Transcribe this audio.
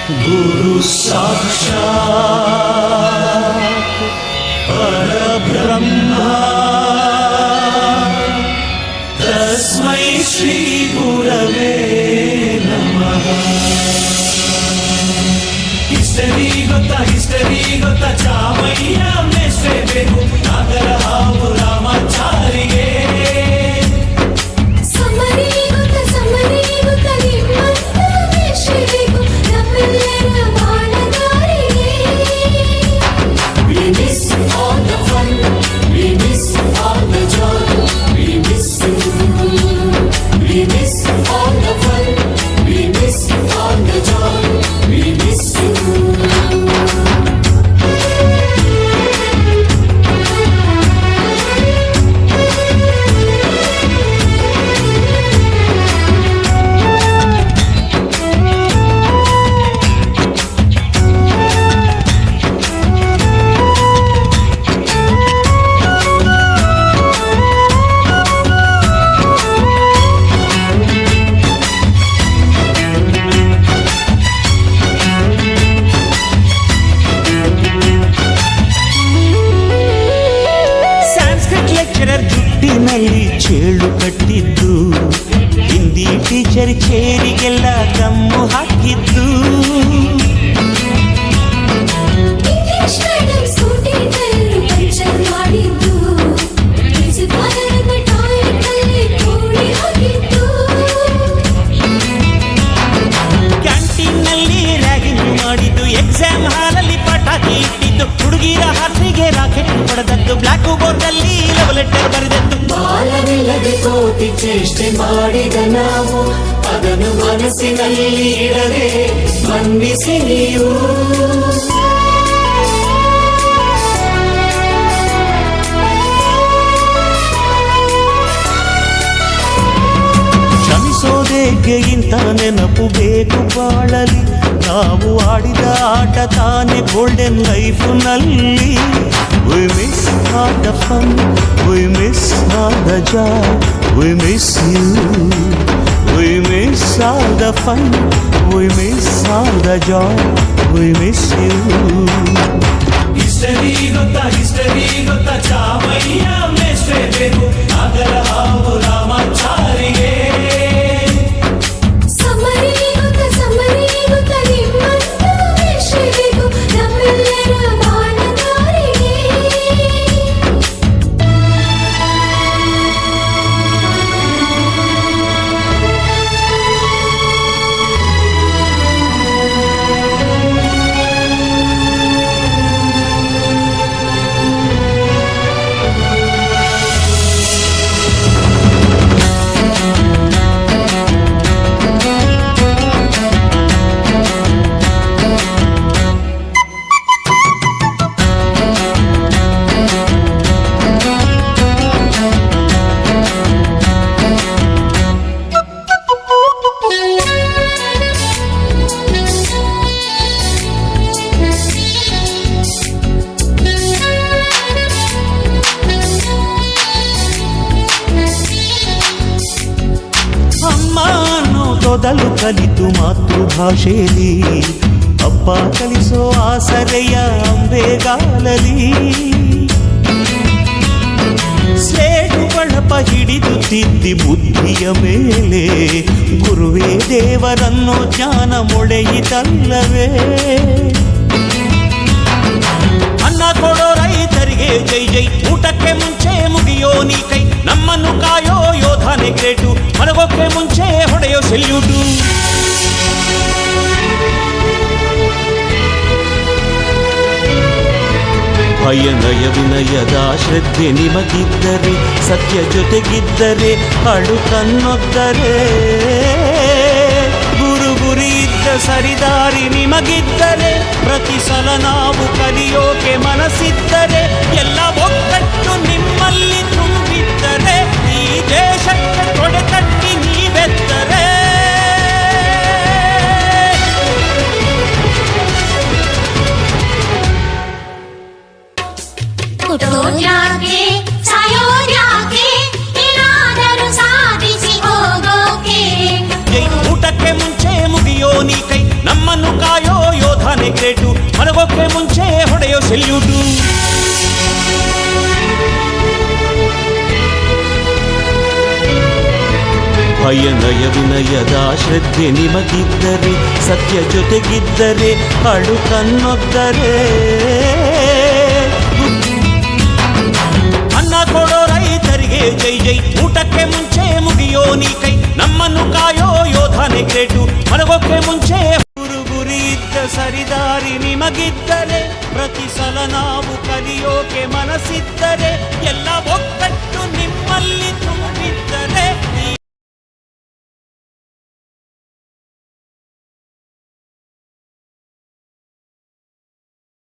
गुरु साक्षात् परब्रह्मा तस्मै श्री गुरवे नमः। हिस्टरी ಗೊತ್ತಾ ಚಾಮಯ್ಯ ಮೇಷ್ಟ್ರೆ ಬೇಕು ನಾಗರ ಹಾವು ರಾಮಾಚಾರಿಗೆ ಜುಟ್ಟಿನಲ್ಲಿ ಚೇಳು ಕಟ್ಟಿದ್ದು, ಹಿಂದಿ ಟೀಚರ್ ಚೇರಿಗೆಲ್ಲ ಗಮ್ಮು ಹಾಕಿದ್ದು, ಕ್ಯಾಂಟೀನ್ನಲ್ಲಿ ರ್ಯಾಗಿಂಗ್ ಮಾಡಿದ್ದು, ಎಕ್ಸಾಮ್ ಹಾಲಲ್ಲಿ ಪಟಾಕಿ ಇಟ್ಟಿದ್ದು, ಹುಡುಗಿರ ಹಾಸಿಗೆ ರಾಕೆಟ್ ಹೊಡೆದದ್ದು, ಬ್ಲಾಕ್ ಬೋರ್ಡಲ್ಲಿ ಲವ್ ಲೆಟರ್ ಬರೆದದ್ದು. ಬಾಲವಿಲ್ಲದೆ ಕೋಟಿ ಚೇಷ್ಟೆ ಮಾಡಿದ ನಾವು ಅದನ್ನು ಮನಸ್ಸಿನಲ್ಲಿ ಇಡದೆ ಮನ್ನಿಸಿ ನೀವು. ಕ್ಷಮಿಸೋದೇಕೆ ಇಂಥ ನೆನಪು ಬೇಕು ಬಾಳಲಿ, ನಾವು ಆಡಿದ ಆಟ ತಾನೆ golden ಲೈಫ್ನಲ್ಲಿ. We miss all the fun, we miss all the joy, we miss you. We miss all the fun, we miss all the joy, we miss you. History ಗೊತ್ತಾ ಚಾಮಯ್ಯ ಮೇಷ್ಟ್ರೆ ಬೇಕು ನಾಗರ ಹಾವು ರಾಮಾಚಾರಿಗೆ. ಮೊದಲು ಕಲಿತು ಮಾತೃಭಾಷೆಯಲ್ಲಿ, ಅಪ್ಪ ಕಲಿಸೋ ಆಸರೆಯ ಅಂಬೆಗಾಲಲಿ, ಸ್ಲೇಟು ಬಳಪ ಹಿಡಿದು ತಿದ್ದಿ ಬುದ್ಧಿಯ ಮೇಲೆ, ಗುರುವೇ ದೇವರನ್ನು ಜ್ಞಾನ ಮೊಳೆಯಿತಲ್ಲವೇ. ಅನ್ನ ಕೊಡೋ ರೈತರಿಗೆ ಜೈ ಜೈ, ಊಟಕ್ಕೆ ಮುಂಚೆ ಮುಗಿಯೋ ನೀ ಕೈ, ನಮ್ಮನ್ನು ಕಾಯೋ ಯೋಧನೆ ಗ್ರೇಟು, ಮಲಗೋಕ್ಕೆ ಮುಂಚೆ ಹೊಡೆಯೋ ಸೆಲ್ಯೂಟು. ಭಯನಯ ವಿನಯದ ಶ್ರದ್ಧೆ ನಿಮಗಿದ್ದರೆ, ಸತ್ಯ ಜೊತೆಗಿದ್ದರೆ, ಅಳು ಕನ್ನೊದ್ದರೆ, ಗುರು ಗುರಿ ಇದ್ದ ಸರಿದಾರಿ ನಿಮಗಿದ್ದರೆ, ಪ್ರತಿ ಸಲ ನಾವು ಕಲಿಯೋಕೆ ಮನಸ್ಸಿದ್ದರೆ, ಎಲ್ಲ ಒಗ್ಗಟ್ಟು ನಿಮ್ಮಲ್ಲಿ ತುಂಬಿದ್ದರೆ, ಈ ದೇಶಕ್ಕೆ ತೊಡೆ ತಟ್ಟಿ ನೀವೆದ್ದರೆ. ಯಾಕೆ ಸಾಯೋ ಯಾಕೆ ಏನಾದರೂ ಸಾಧಿಸಿ ಹೋಗೋಕೆ. ಊಟಕ್ಕೆ ಮುಂಚೆ ಮುಗಿಯೋ ನೀ ಕೈ, ನಮ್ಮನ್ನು ಕಾಯೋ ಯೋಧನೆ ಗ್ರೇಟು ಮಲಗೋಕೆ ಮುಂಚೆ ಹೊಡೆಯೋ ಸೆಲ್ಯೂಟು. ಭಯ ನಯ ವಿನಯದ ಶ್ರದ್ಧೆ ನಿಮಗಿದ್ದರೆ, ಸತ್ಯ ಜೊತೆಗಿದ್ದರೆ, ಅಳು ಕನ್ನೊದ್ದರೆ, ಅನ್ನ ಕೊಡೋ ರೈತರಿಗೆ ಜೈ ಜೈ, ಊಟಕ್ಕೆ ಮುಂಚೆ ಮುಗಿಯೋ ನೀ ಕೈ, ನಮ್ಮನ್ನು ಕಾಯೋ ಯೋಧನೆ ಗ್ರೇಟು ಮಲಗೋಕೆ ಮುಂಚೆ. ಗುರಿ ಇದ್ದ ಸರಿದಾರಿ ನಿಮಗಿದ್ದರೆ, ಪ್ರತಿ ಸಲ ನಾವು ಕಲಿಯೋಕೆ ಮನಸ್ಸಿದ್ದರೆ, ಎಲ್ಲ ಒಕ್ಕಟ್ಟು